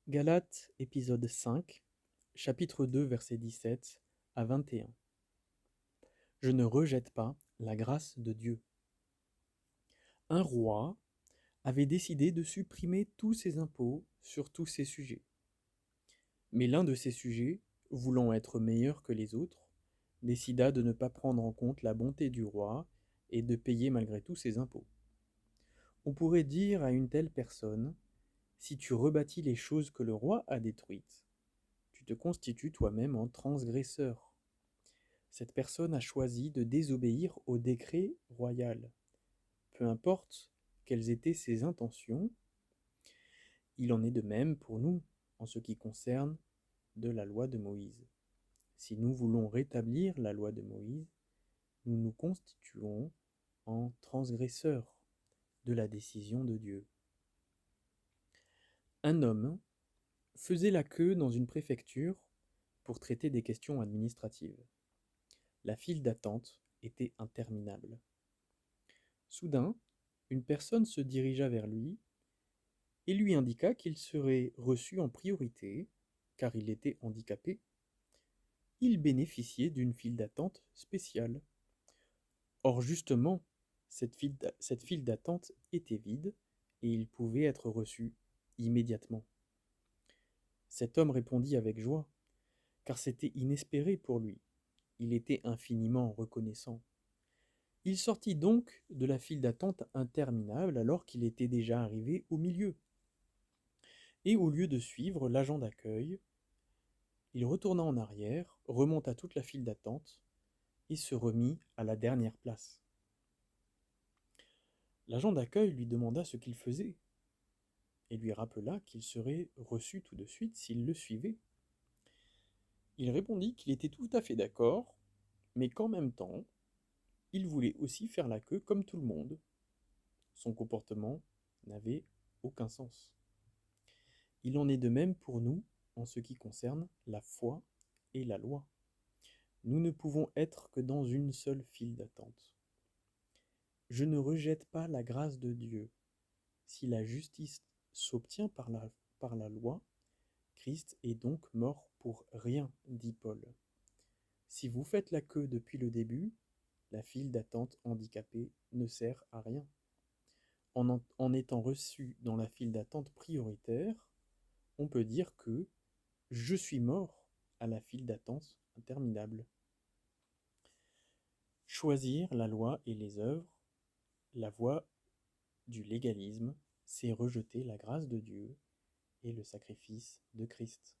Galates, épisode 5, chapitre 2, versets 17 à 21. Je ne rejette pas la grâce de Dieu. Un roi avait décidé de supprimer tous ses impôts sur tous ses sujets. Mais l'un de ses sujets, voulant être meilleur que les autres, décida de ne pas prendre en compte la bonté du roi et de payer malgré tout ses impôts. On pourrait dire à une telle personne, si tu rebâtis les choses que le roi a détruites, tu te constitues toi-même en transgresseur. Cette personne a choisi de désobéir au décret royal. Peu importe quelles étaient ses intentions, il en est de même pour nous en ce qui concerne de la loi de Moïse. Si nous voulons rétablir la loi de Moïse, nous nous constituons en transgresseurs de la décision de Dieu. Un homme faisait la queue dans une préfecture pour traiter des questions administratives. La file d'attente était interminable. Soudain, une personne se dirigea vers lui et lui indiqua qu'il serait reçu en priorité, car il était handicapé. Il bénéficiait d'une file d'attente spéciale. Or justement, cette file d'attente était vide et il pouvait être reçu immédiatement. Cet homme répondit avec joie, car c'était inespéré pour lui. Il était infiniment reconnaissant. Il sortit donc de la file d'attente interminable alors qu'il était déjà arrivé au milieu. Et au lieu de suivre l'agent d'accueil, il retourna en arrière, remonta toute la file d'attente et se remit à la dernière place. L'agent d'accueil lui demanda ce qu'il faisait et lui rappela qu'il serait reçu tout de suite s'il le suivait. Il répondit qu'il était tout à fait d'accord, mais qu'en même temps, il voulait aussi faire la queue comme tout le monde. Son comportement n'avait aucun sens. Il en est de même pour nous en ce qui concerne la foi et la loi. Nous ne pouvons être que dans une seule file d'attente. Je ne rejette pas la grâce de Dieu. Si la justice s'obtient par la loi, Christ est donc mort pour rien, dit Paul. Si vous faites la queue depuis le début, la file d'attente handicapée ne sert à rien. En étant reçu dans la file d'attente prioritaire, on peut dire que je suis mort à la file d'attente interminable. Choisir la loi et les œuvres, la voie du légalisme, c'est rejeter la grâce de Dieu et le sacrifice de Christ.